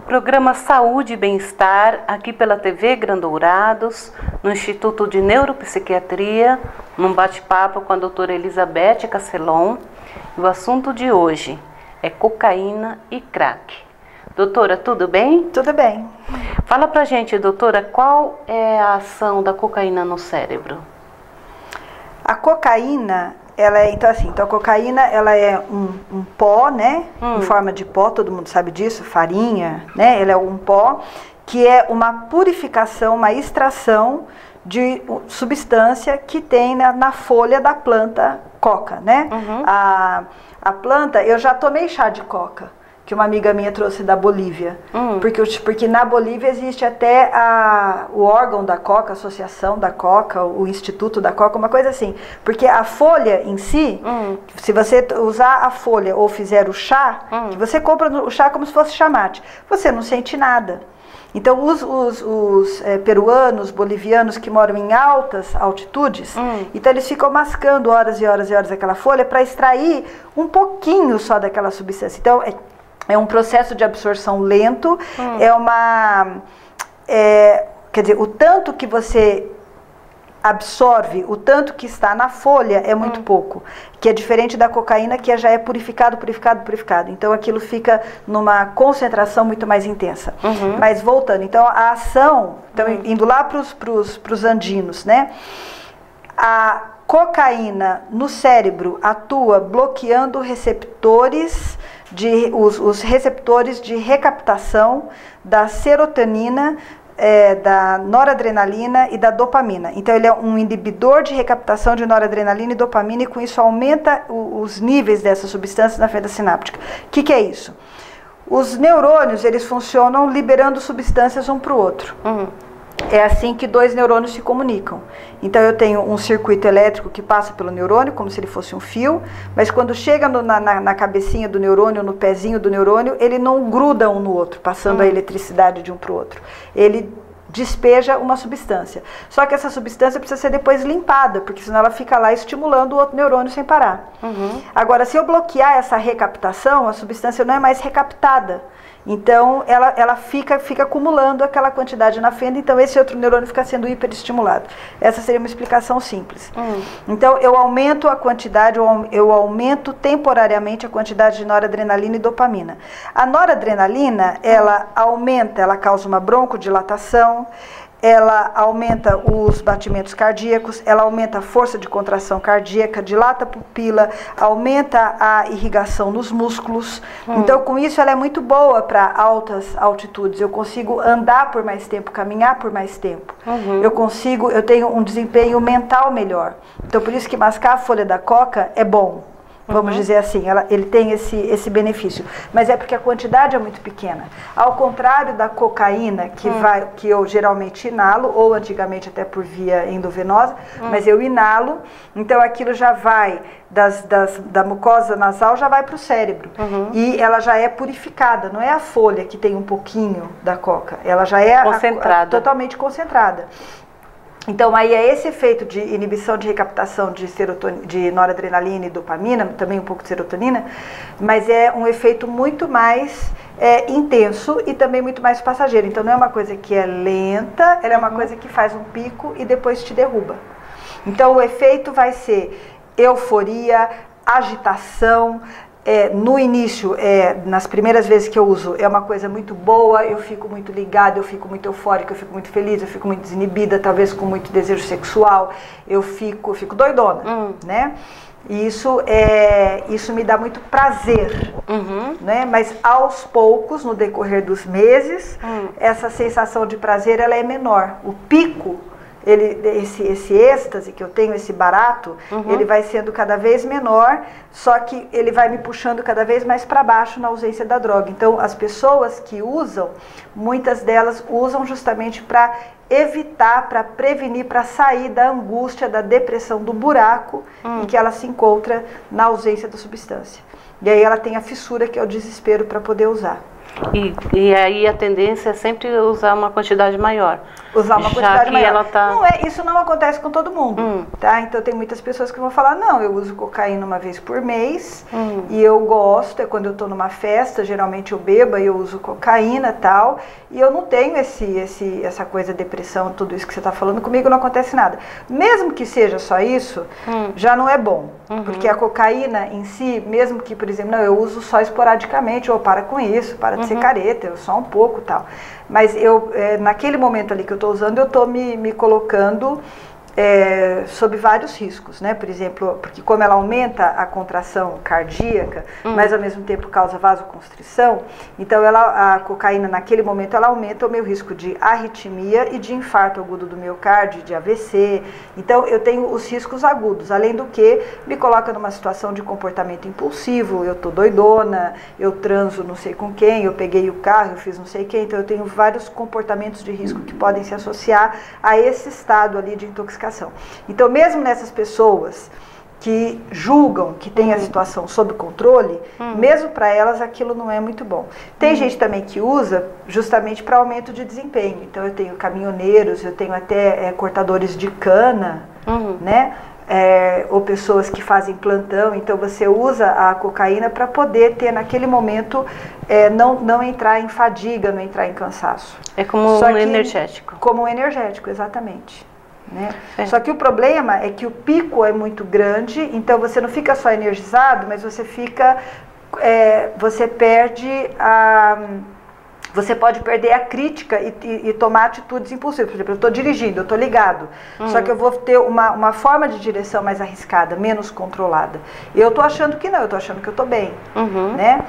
Programa Saúde e Bem-Estar, aqui pela TV Grandourados, no Instituto de Neuropsiquiatria, num bate-papo com a doutora Elizabeth Casselon. O assunto de hoje é cocaína e crack. Doutora, tudo bem? Tudo bem. Fala pra gente, doutora, qual é a ação da cocaína no cérebro? A cocaína, a cocaína ela é um pó, né? Em forma de pó, todo mundo sabe disso, farinha, né? Ela é um pó que é uma purificação, uma extração de substância que tem na folha da planta coca, né? A planta, eu já tomei chá de coca, que uma amiga minha trouxe da Bolívia, porque na Bolívia existe até o órgão da coca, a associação da coca, o instituto da coca, uma coisa assim, porque a folha em si, se você usar a folha ou fizer o chá, que você compra o chá como se fosse chamate, você não sente nada. Então os peruanos, bolivianos que moram em altas altitudes, então eles ficam mascando horas e horas e horas aquela folha para extrair um pouquinho só daquela substância. Então é um processo de absorção lento, quer dizer, o tanto que você absorve, o tanto que está na folha é muito pouco, que é diferente da cocaína, que já é purificado. Então aquilo fica numa concentração muito mais intensa. Mas voltando, então a ação, então, indo lá para os andinos, né? A cocaína no cérebro atua bloqueando receptores os receptores de recaptação da serotonina, da noradrenalina e da dopamina. Então ele é um inibidor de recaptação de noradrenalina e dopamina, e com isso aumenta os níveis dessas substâncias na fenda sináptica. O que é isso? Os neurônios, eles funcionam liberando substâncias um para o outro. É assim que dois neurônios se comunicam. Então eu tenho um circuito elétrico que passa pelo neurônio, como se ele fosse um fio, mas quando chega na cabecinha do neurônio, no pezinho do neurônio, ele não gruda um no outro, passando a eletricidade de um para o outro. Ele despeja uma substância. Só que essa substância precisa ser depois limpada, porque senão ela fica lá estimulando o outro neurônio sem parar. Agora, se eu bloquear essa recaptação, a substância não é mais recaptada. Então, ela fica acumulando aquela quantidade na fenda, então esse outro neurônio fica sendo hiperestimulado. Essa seria uma explicação simples. Então, eu aumento a quantidade, eu aumento temporariamente a quantidade de noradrenalina e dopamina. A noradrenalina, ela aumenta, ela causa uma broncodilatação, ela aumenta os batimentos cardíacos, ela aumenta a força de contração cardíaca, dilata a pupila, aumenta a irrigação nos músculos. Então, com isso, ela é muito boa para altas altitudes. Eu consigo andar por mais tempo, caminhar por mais tempo. Eu tenho um desempenho mental melhor. Então, por isso que mascar a folha da coca é bom. Vamos dizer assim, ele tem esse benefício. Mas é porque a quantidade é muito pequena. Ao contrário da cocaína, que eu geralmente inalo, ou antigamente até por via endovenosa, mas eu inalo, então aquilo já vai da mucosa nasal, já vai para o cérebro. E ela já é purificada, não é a folha que tem um pouquinho da coca, ela já é totalmente concentrada. Então, aí é esse efeito de inibição de recaptação de noradrenalina e dopamina, também um pouco de serotonina, mas é um efeito muito mais intenso e também muito mais passageiro. Então, não é uma coisa que é lenta, ela é uma coisa que faz um pico e depois te derruba. Então, o efeito vai ser euforia, agitação. No início, nas primeiras vezes que eu uso, é uma coisa muito boa, eu fico muito ligada, eu fico muito eufórica, eu fico muito feliz, eu fico muito desinibida, talvez com muito desejo sexual, eu fico doidona, né? E isso me dá muito prazer, né? Mas aos poucos, no decorrer dos meses, essa sensação de prazer ela é menor. O pico, esse êxtase que eu tenho, esse barato, ele vai sendo cada vez menor, só que ele vai me puxando cada vez mais para baixo na ausência da droga. Então, as pessoas que usam, muitas delas usam justamente para evitar, para prevenir, para sair da angústia, da depressão, do buraco em que ela se encontra na ausência da substância. E aí ela tem a fissura, que é o desespero para poder usar. E aí a tendência é sempre usar uma quantidade maior. Usar uma quantidade maior. Ela tá... Não é, isso não acontece com todo mundo, tá? Então tem muitas pessoas que vão falar, não, eu uso cocaína uma vez por mês e eu gosto, é quando eu tô numa festa, geralmente eu bebo e eu uso cocaína e tal, e eu não tenho essa coisa, depressão, tudo isso que você tá falando, comigo não acontece nada. Mesmo que seja só isso, já não é bom, porque a cocaína em si, mesmo que, por exemplo, não, eu uso só esporadicamente, ou para com isso, para de ser careta, eu só um pouco e tal. Mas eu, naquele momento ali que eu estou usando, eu estou me colocando sob vários riscos, né? Por exemplo, porque como ela aumenta a contração cardíaca, mas ao mesmo tempo causa vasoconstrição, então a cocaína naquele momento ela aumenta o meu risco de arritmia e de infarto agudo do miocárdio, de AVC. Então eu tenho os riscos agudos, além do que me coloca numa situação de comportamento impulsivo, eu tô doidona, eu transo não sei com quem, eu peguei o carro, eu fiz não sei quem, então eu tenho vários comportamentos de risco que podem se associar a esse estado ali de intoxicação. Então, mesmo nessas pessoas que julgam que tem a situação sob controle, mesmo para elas aquilo não é muito bom. Tem gente também que usa justamente para aumento de desempenho. Então, eu tenho caminhoneiros, eu tenho até cortadores de cana, né? Ou pessoas que fazem plantão, então você usa a cocaína para poder ter naquele momento, não entrar em fadiga, não entrar em cansaço. É como um energético. Como um energético, exatamente. Né? Só que o problema é que o pico é muito grande, então você não fica só energizado, mas você fica, você perde você pode perder a crítica e tomar atitudes impulsivas. Por exemplo, eu estou dirigindo, eu estou ligado, só que eu vou ter uma forma de direção mais arriscada, menos controlada. Eu estou achando que não, eu estou achando que eu estou bem, né?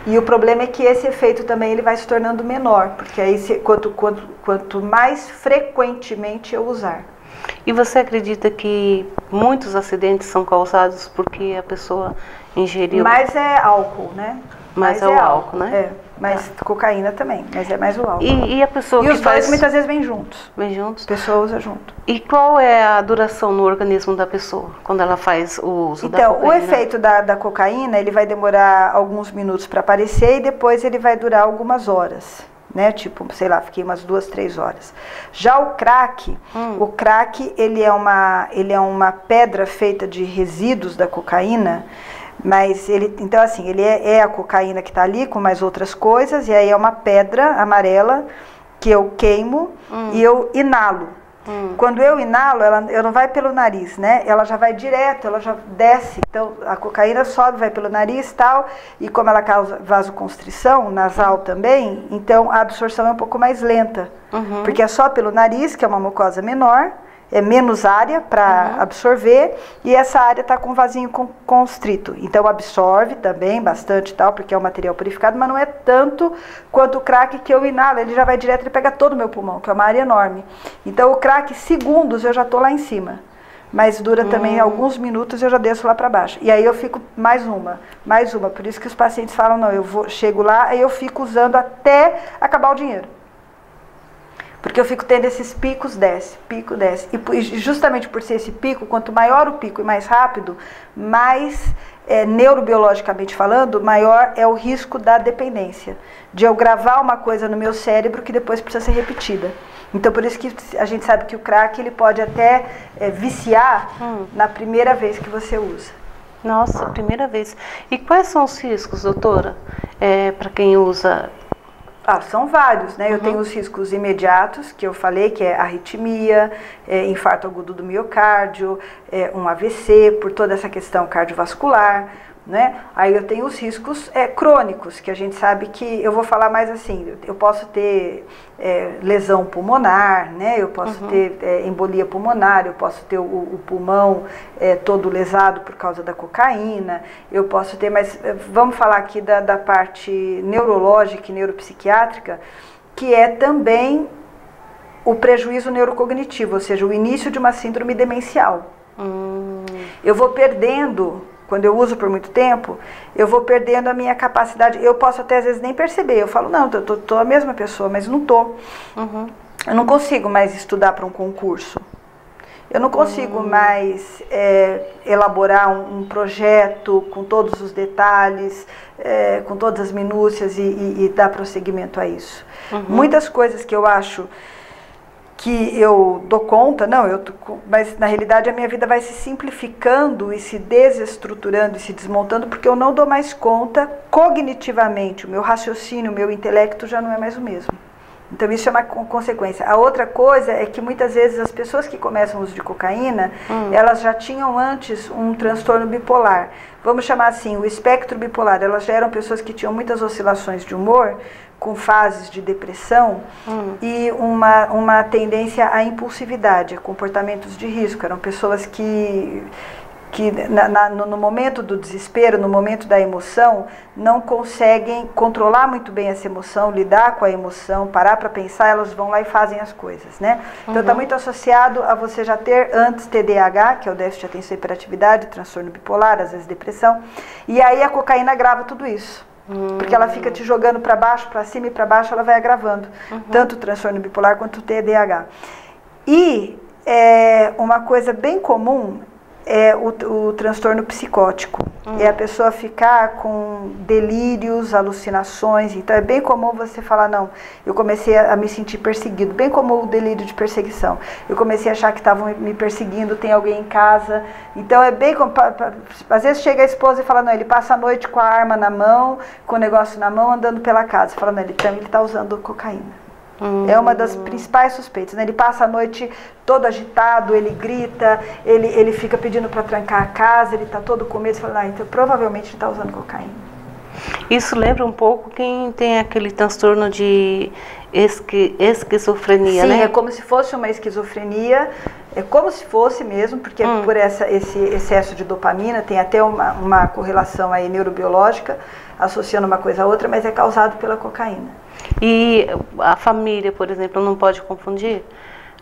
E o problema é que esse efeito também ele vai se tornando menor, porque aí quanto mais frequentemente eu usar. E você acredita que muitos acidentes são causados porque a pessoa ingeriu? Mais é álcool, né? Mais é o álcool, né? Mas cocaína também, mas é mais o álcool. E a pessoa que faz... E os dois muitas vezes vêm juntos. Vêm juntos? A pessoa usa junto. E qual é a duração no organismo da pessoa, quando ela faz o uso da cocaína? Então, o efeito da cocaína, ele vai demorar alguns minutos para aparecer e depois ele vai durar algumas horas, né? Tipo, sei lá, fiquei umas 2, 3 horas. Já o crack, ele é uma pedra feita de resíduos da cocaína, mas então assim, ele é a cocaína que está ali com mais outras coisas, e aí é uma pedra amarela que eu queimo e eu inalo. Quando eu inalo, ela não vai pelo nariz, né? Ela já vai direto, ela já desce. Então, a cocaína sobe, vai pelo nariz e tal, e como ela causa vasoconstrição nasal também, então a absorção é um pouco mais lenta. Porque é só pelo nariz, que é uma mucosa menor, é menos área para absorver, e essa área está com vasinho constrito. Então absorve também bastante tal, porque é um material purificado, mas não é tanto quanto o crack que eu inalo. Ele já vai direto, ele pega todo o meu pulmão, que é uma área enorme. Então o crack, segundos, eu já estou lá em cima. Mas dura também alguns minutos, eu já desço lá para baixo. E aí eu fico mais uma. Por isso que os pacientes falam, não, chego lá, aí eu fico usando até acabar o dinheiro. Porque eu fico tendo esses picos, pico, desce. E justamente por ser esse pico, quanto maior o pico e mais rápido, mais neurobiologicamente falando, maior é o risco da dependência. De eu gravar uma coisa no meu cérebro que depois precisa ser repetida. Então por isso que a gente sabe que o crack ele pode até viciar na primeira vez que você usa. Nossa, primeira vez. E quais são os riscos, doutora, para quem usa? São vários, né? Eu tenho os riscos imediatos, que eu falei, que é arritmia, infarto agudo do miocárdio, um AVC, por toda essa questão cardiovascular, né? Aí eu tenho os riscos crônicos, que a gente sabe que, eu vou falar mais assim, eu posso ter lesão pulmonar, né? Eu posso ter embolia pulmonar, eu posso ter o pulmão todo lesado por causa da cocaína, eu posso ter, mas vamos falar aqui da parte neurológica e neuropsiquiátrica, que é também o prejuízo neurocognitivo, ou seja, o início de uma síndrome demencial. Eu vou perdendo... Quando eu uso por muito tempo, eu vou perdendo a minha capacidade. Eu posso até às vezes nem perceber. Eu falo, não, eu tô a mesma pessoa, mas não tô. Eu não consigo mais estudar para um concurso. Eu não consigo mais elaborar um projeto com todos os detalhes, com todas as minúcias e dar prosseguimento a isso. Muitas coisas que eu acho que eu dou conta, mas na realidade a minha vida vai se simplificando e se desestruturando e se desmontando porque eu não dou mais conta cognitivamente, o meu raciocínio, o meu intelecto já não é mais o mesmo. Então isso é uma consequência. A outra coisa é que muitas vezes as pessoas que começam o uso de cocaína, elas já tinham antes um transtorno bipolar. Vamos chamar assim, o espectro bipolar. Elas já eram pessoas que tinham muitas oscilações de humor, com fases de depressão e uma tendência à impulsividade, a comportamentos de risco. Eram pessoas que no momento do desespero, no momento da emoção, não conseguem controlar muito bem essa emoção, lidar com a emoção, parar para pensar, elas vão lá e fazem as coisas, né? Então está muito associado a você já ter antes TDAH, que é o déficit de atenção e hiperatividade, transtorno bipolar, às vezes depressão, e aí a cocaína agrava tudo isso. Porque ela fica te jogando para baixo, para cima e para baixo, ela vai agravando, tanto o transtorno bipolar quanto o TDAH. E uma coisa bem comum é o transtorno psicótico. É a pessoa ficar com delírios, alucinações. Então é bem comum você falar, não, eu comecei a me sentir perseguido, bem como o delírio de perseguição. Eu comecei a achar que estavam me perseguindo, tem alguém em casa. Então é bem comum, às vezes chega a esposa e fala, não, ele passa a noite com a arma na mão, com o negócio na mão, andando pela casa. Fala, não, ele está usando cocaína. É uma das principais suspeitas, né? Ele passa a noite todo agitado, ele grita, ele fica pedindo para trancar a casa, ele está todo com medo, você fala, então provavelmente ele está usando cocaína. Isso lembra um pouco quem tem aquele transtorno de esquizofrenia, né? Sim, é como se fosse uma esquizofrenia, é como se fosse mesmo, porque por esse excesso de dopamina, tem até uma correlação aí neurobiológica, associando uma coisa a outra, mas é causado pela cocaína. E a família, por exemplo, não pode confundir?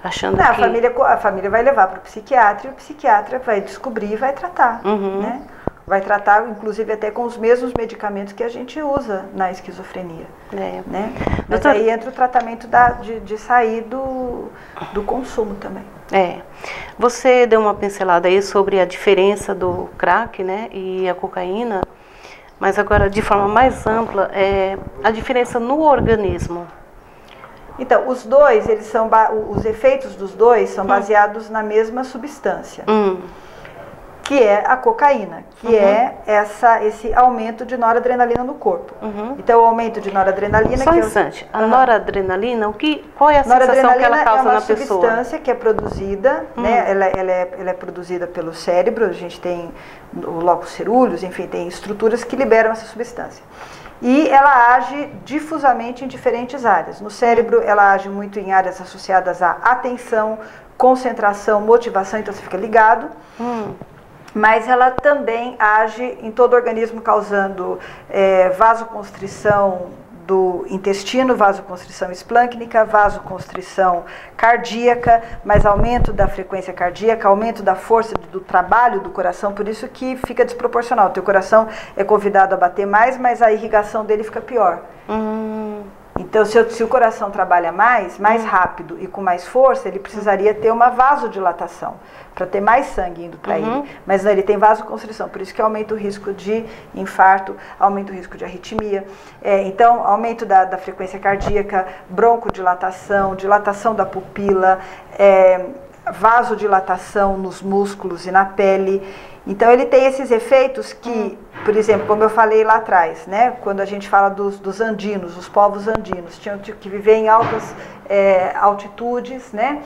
Achando que... A família vai levar para o psiquiatra e o psiquiatra vai descobrir e vai tratar, né? Vai tratar, inclusive, até com os mesmos medicamentos que a gente usa na esquizofrenia. Né? Mas aí entra o tratamento de sair do consumo também. Você deu uma pincelada aí sobre a diferença do crack, né, e a cocaína, mas agora de forma mais ampla, a diferença no organismo. Então, os dois, os efeitos dos dois são baseados na mesma substância. Que é a cocaína, que é esse aumento de noradrenalina no corpo. Então, o aumento de noradrenalina... Só um instante, a noradrenalina, qual é a sensação que ela causa na pessoa? É uma substância que é produzida, né? Ela é produzida pelo cérebro, a gente tem o locus cerúleus, enfim, tem estruturas que liberam essa substância. E ela age difusamente em diferentes áreas. No cérebro, ela age muito em áreas associadas à atenção, concentração, motivação, então você fica ligado. Mas ela também age em todo o organismo, causando vasoconstrição do intestino, vasoconstrição esplâncnica, vasoconstrição cardíaca, mas aumento da frequência cardíaca, aumento da força do trabalho do coração, por isso que fica desproporcional. O teu coração é convidado a bater mais, mas a irrigação dele fica pior. Então, se o coração trabalha mais rápido e com mais força, ele precisaria ter uma vasodilatação, para ter mais sangue indo para ele. Mas não, ele tem vasoconstrição, por isso que aumenta o risco de infarto, aumenta o risco de arritmia. Então, aumento da frequência cardíaca, broncodilatação, dilatação da pupila, vasodilatação nos músculos e na pele. Então ele tem esses efeitos que, por exemplo, como eu falei lá atrás, né, quando a gente fala dos andinos, os povos andinos, tinham que viver em altas altitudes, né,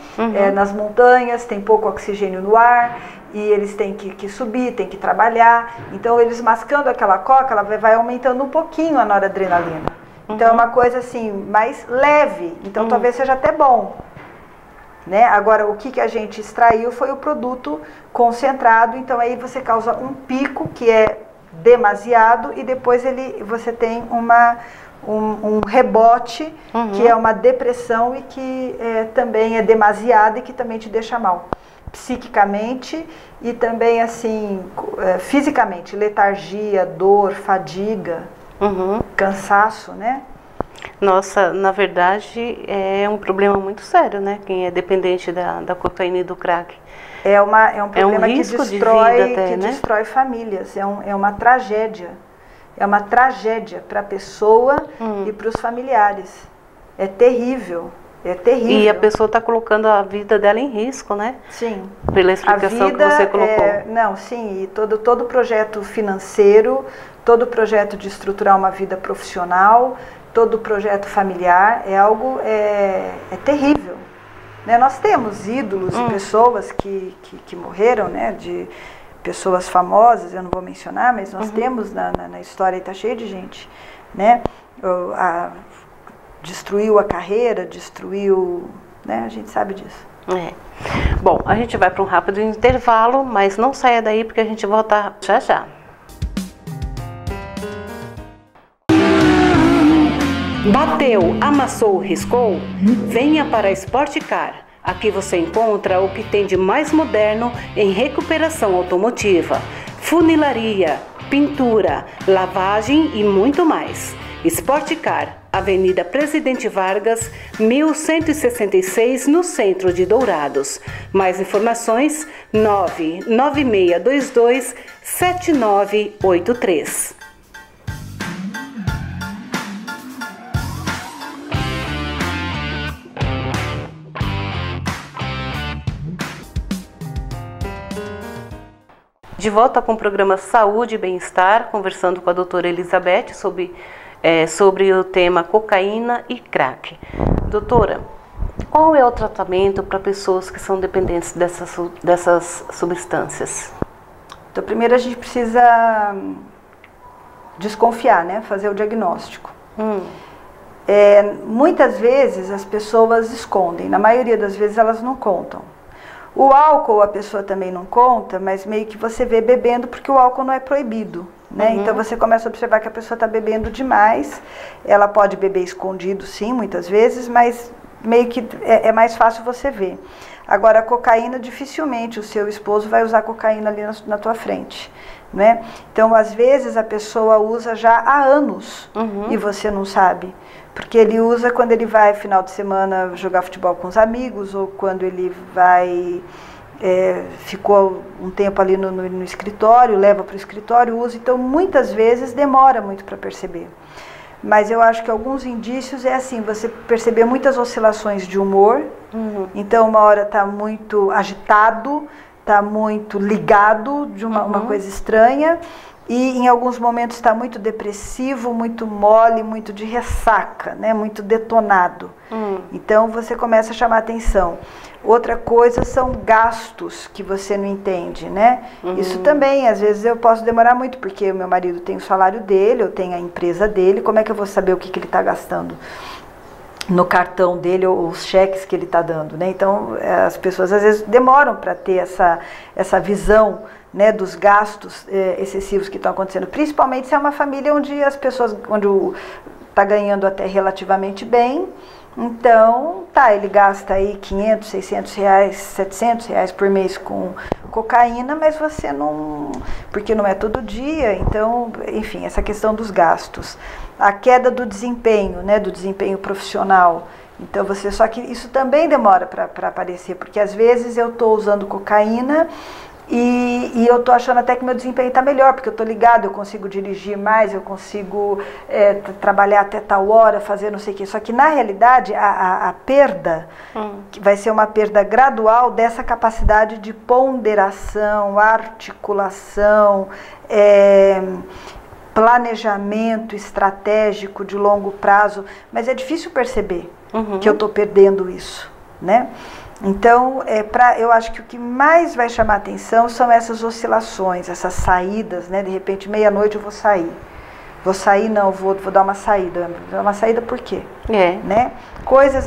nas montanhas, tem pouco oxigênio no ar, e eles têm que subir, têm que trabalhar, então eles mascando aquela coca, ela vai aumentando um pouquinho a noradrenalina. Então é uma coisa assim, mais leve, então talvez seja até bom. Né? Agora, o que a gente extraiu foi o produto concentrado, então aí você causa um pico que é demasiado e depois você tem um rebote, que é uma depressão e que também é demasiada e que também te deixa mal. Psiquicamente e também assim, fisicamente, letargia, dor, fadiga, cansaço, né? Nossa, na verdade é um problema muito sério, né? Quem é dependente da cocaína e do crack. É um problema que destrói, né? destrói famílias, é uma tragédia. É uma tragédia para a pessoa e para os familiares. É terrível, é terrível. E a pessoa está colocando a vida dela em risco, né? Sim. Pela explicação que você colocou. Não, sim, e todo projeto financeiro, todo projeto de estruturar uma vida profissional, todo projeto familiar é algo terrível. Né? Nós temos ídolos e pessoas que morreram, né? De pessoas famosas, eu não vou mencionar, mas nós temos na história, e está cheio de gente, né? Destruiu a carreira, destruiu, né? A gente sabe disso. Bom, a gente vai para um rápido intervalo, mas não saia daí porque a gente volta já já. Bateu, amassou, riscou? Venha para a Sportcar. Aqui você encontra o que tem de mais moderno em recuperação automotiva, funilaria, pintura, lavagem e muito mais. Sportcar, Avenida Presidente Vargas, 1166, no centro de Dourados. Mais informações, 99622-7983. De volta com o programa Saúde e Bem-Estar, conversando com a doutora Elizabeth sobre o tema cocaína e crack. Doutora, qual é o tratamento para pessoas que são dependentes dessas substâncias? Então, primeiro a gente precisa desconfiar, né? Fazer o diagnóstico. Muitas vezes as pessoas escondem, na maioria das vezes elas não contam. O álcool a pessoa também não conta, mas meio que você vê bebendo porque o álcool não é proibido, né? Então você começa a observar que a pessoa está bebendo demais. Ela pode beber escondido, sim, muitas vezes, mas meio que é mais fácil você ver. Agora, a cocaína, dificilmente o seu esposo vai usar cocaína ali na tua frente, né? Então, às vezes, a pessoa usa já há anos e você não sabe. Porque ele usa quando ele vai, final de semana, jogar futebol com os amigos, ou quando ele vai, ficou um tempo ali no escritório, leva para o escritório, usa. Então, muitas vezes, demora muito para perceber. Mas eu acho que alguns indícios é assim, você perceber muitas oscilações de humor. Então, uma hora está muito agitado, está muito ligado de uma coisa estranha. E em alguns momentos está muito depressivo, muito mole, muito de ressaca, né? Muito detonado. Então você começa a chamar atenção. Outra coisa são gastos que você não entende, né? Isso também, às vezes eu posso demorar muito, porque o meu marido tem o salário dele, eu tenho a empresa dele, como é que eu vou saber o que ele está gastando no cartão dele ou os cheques que ele está dando, né? Então as pessoas às vezes demoram para ter essa visão, né, dos gastos excessivos que estão acontecendo, principalmente se é uma família onde as pessoas, está ganhando até relativamente bem, então, ele gasta aí 500, 600 reais, 700 reais por mês com cocaína, mas você não, porque não é todo dia, então, enfim, essa questão dos gastos. A queda do desempenho, né, do desempenho profissional. Então, só que isso também demora para aparecer, porque às vezes eu estou usando cocaína e eu estou achando até que meu desempenho está melhor, porque eu estou ligado, eu consigo dirigir mais, eu consigo trabalhar até tal hora, fazer não sei o quê. Só que, na realidade, a perda vai ser uma perda gradual dessa capacidade de ponderação, articulação, planejamento estratégico de longo prazo. Mas é difícil perceber que eu estou perdendo isso, né? Então, eu acho que o que mais vai chamar atenção são essas oscilações, essas saídas, né? De repente, meia-noite eu vou sair. Vou sair, não, vou dar uma saída. Vou dar uma saída por quê? Né?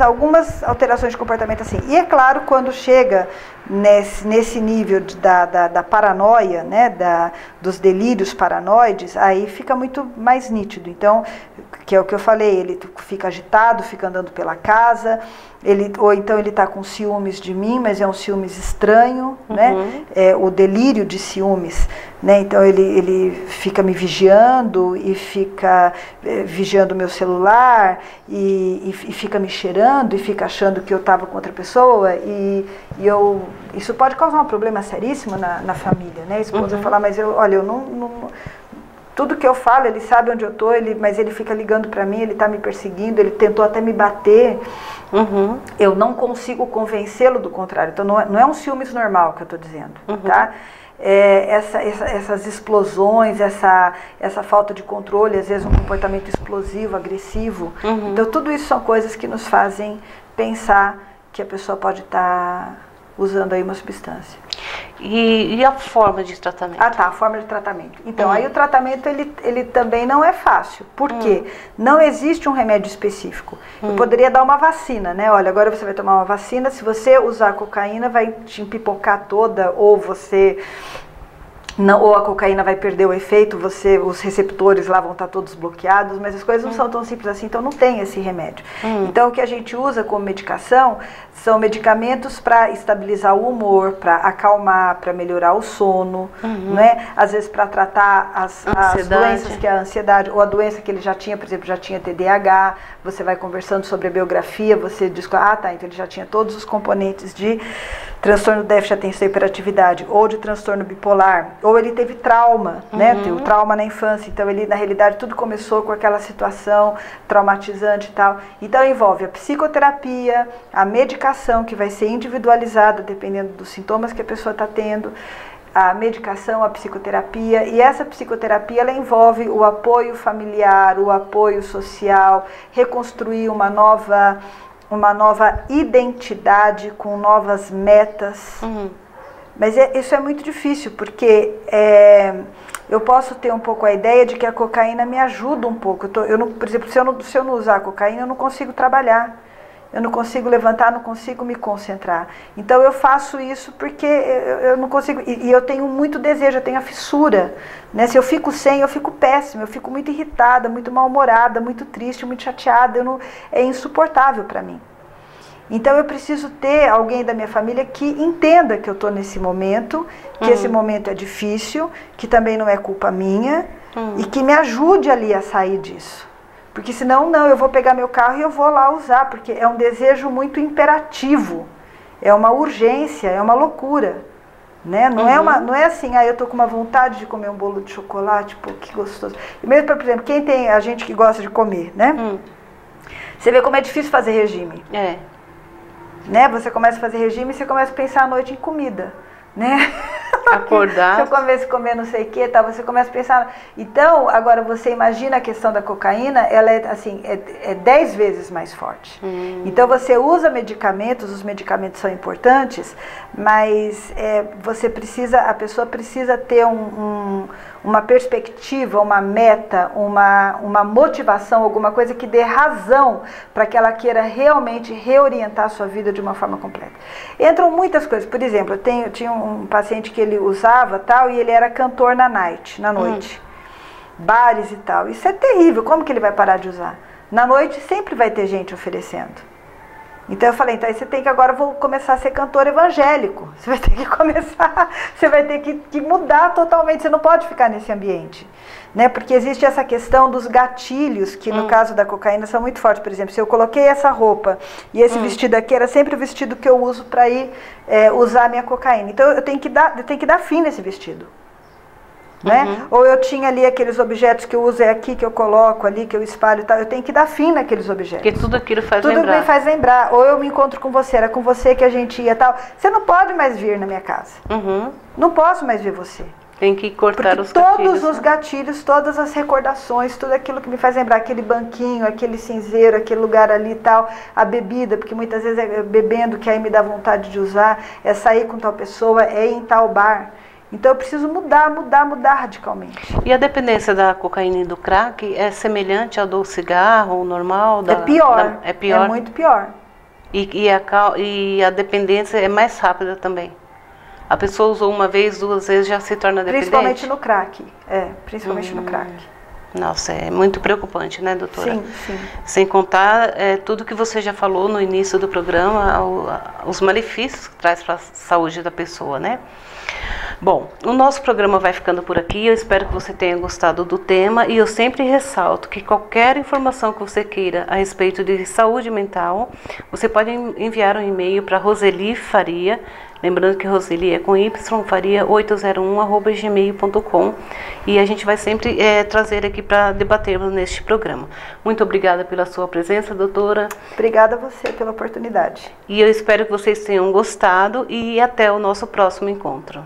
Algumas alterações de comportamento assim. E é claro, quando chega nesse nível da paranoia, né, dos delírios paranoides, aí fica muito mais nítido. Então, que é o que eu falei, ele fica agitado, fica andando pela casa, ou então ele está com ciúmes de mim, mas é um ciúmes estranho, né? É o delírio de ciúmes, né? Então ele fica me vigiando e fica vigiando o meu celular e fica me cheirando e fica achando que eu estava com outra pessoa isso pode causar um problema seríssimo na família, né? A esposa falar, mas olha, eu não tudo que eu falo, ele sabe onde eu estou, mas ele fica ligando para mim, ele está me perseguindo, ele tentou até me bater. Eu não consigo convencê-lo do contrário. Então, não é um ciúmes normal que eu estou dizendo, tá? Essas explosões, essa falta de controle, às vezes um comportamento explosivo, agressivo. Então, tudo isso são coisas que nos fazem pensar que a pessoa pode estar usando aí uma substância. E a forma de tratamento? Ah, tá, a forma de tratamento. Então, aí o tratamento, ele também não é fácil. Por quê? Não existe um remédio específico. Eu poderia dar uma vacina, né? Olha, agora você vai tomar uma vacina, se você usar cocaína, vai te empipocar toda, ou a cocaína vai perder o efeito, os receptores lá vão estar todos bloqueados, mas as coisas não são tão simples assim, então não tem esse remédio. Então o que a gente usa como medicação são medicamentos para estabilizar o humor, para acalmar, para melhorar o sono, né? Às vezes para tratar as doenças que é a ansiedade, ou a doença que ele já tinha, por exemplo, já tinha TDAH, você vai conversando sobre a biografia, você diz, tá, então ele já tinha todos os componentes de transtorno déficit de atenção e hiperatividade, ou de transtorno bipolar, ou ele teve trauma, né? Teve trauma na infância, então ele, na realidade, tudo começou com aquela situação traumatizante e tal. Então envolve a psicoterapia, a medicação, que vai ser individualizada, dependendo dos sintomas que a pessoa está tendo, a medicação, a psicoterapia, e essa psicoterapia ela envolve o apoio familiar, o apoio social, reconstruir uma nova identidade com novas metas. Mas isso é muito difícil, porque eu posso ter um pouco a ideia de que a cocaína me ajuda um pouco. Por exemplo, se eu não usar a cocaína, eu não consigo trabalhar. Eu não consigo levantar, não consigo me concentrar. Então eu faço isso porque eu não consigo, e eu tenho muito desejo, eu tenho a fissura, né? Se eu fico sem, eu fico péssima, eu fico muito irritada, muito mal-humorada, muito triste, muito chateada, é insuportável para mim. Então eu preciso ter alguém da minha família que entenda que eu estou nesse momento, que esse momento é difícil, que também não é culpa minha, e que me ajude ali a sair disso. Porque senão, eu vou pegar meu carro e eu vou lá usar, porque é um desejo muito imperativo, é uma urgência, é uma loucura, né? Não é assim, eu tô com uma vontade de comer um bolo de chocolate, pô, que gostoso. E mesmo, por exemplo, quem tem a gente que gosta de comer, né? Você vê como é difícil fazer regime. Né? Você começa a fazer regime e você começa a pensar à noite em comida, né? Acordar. Se eu comece a comer não sei o que, tá, você começa a pensar. Então, agora você imagina a questão da cocaína, ela é assim, é 10 vezes mais forte. Então você usa medicamentos, os medicamentos são importantes, mas a pessoa precisa ter uma perspectiva, uma meta, uma motivação, alguma coisa que dê razão para que ela queira realmente reorientar a sua vida de uma forma completa. Entram muitas coisas, por exemplo, eu tinha um paciente que ele usava tal, e ele era cantor na noite, bares e tal. Isso é terrível, como que ele vai parar de usar? Na noite sempre vai ter gente oferecendo. Então eu falei, então aí você tem que agora começar a ser cantor evangélico. Você vai ter que começar, você vai ter que mudar totalmente, você não pode ficar nesse ambiente. Né? Porque existe essa questão dos gatilhos, que no caso da cocaína são muito fortes. Por exemplo, se eu coloquei essa roupa e esse vestido aqui era sempre o vestido que eu uso para ir usar a minha cocaína. Então eu tenho que dar fim nesse vestido. Né? Ou eu tinha ali aqueles objetos que eu uso, aqui que eu coloco ali, que eu espalho e tal, eu tenho que dar fim naqueles objetos. Porque tudo aquilo faz lembrar. Tudo me faz lembrar. Ou eu me encontro com você, era com você que a gente ia tal. Você não pode mais vir na minha casa. Não posso mais ver você. Tem que cortar porque os gatilhos. Todos os gatilhos, todas as recordações, tudo aquilo que me faz lembrar, aquele banquinho, aquele cinzeiro, aquele lugar ali e tal, a bebida, porque muitas vezes é bebendo que aí me dá vontade de usar, é sair com tal pessoa, é ir em tal bar. Então eu preciso mudar radicalmente. E a dependência da cocaína e do crack é semelhante ao do cigarro, normal? É pior. É pior? É muito pior. E a dependência é mais rápida também? A pessoa usou uma vez, 2 vezes, já se torna dependente? Principalmente no crack, principalmente no crack. Nossa, é muito preocupante, né, doutora? Sim, sim. Sem contar tudo que você já falou no início do programa, os malefícios que traz para a saúde da pessoa, né? Bom, o nosso programa vai ficando por aqui, eu espero que você tenha gostado do tema e eu sempre ressalto que qualquer informação que você queira a respeito de saúde mental, você pode enviar um e-mail para Roseli Faria, lembrando que Roseli é com Y, Faria 801@gmail.com, e a gente vai sempre trazer aqui para debatermos neste programa. Muito obrigada pela sua presença, doutora. Obrigada a você pela oportunidade. E eu espero que vocês tenham gostado e até o nosso próximo encontro.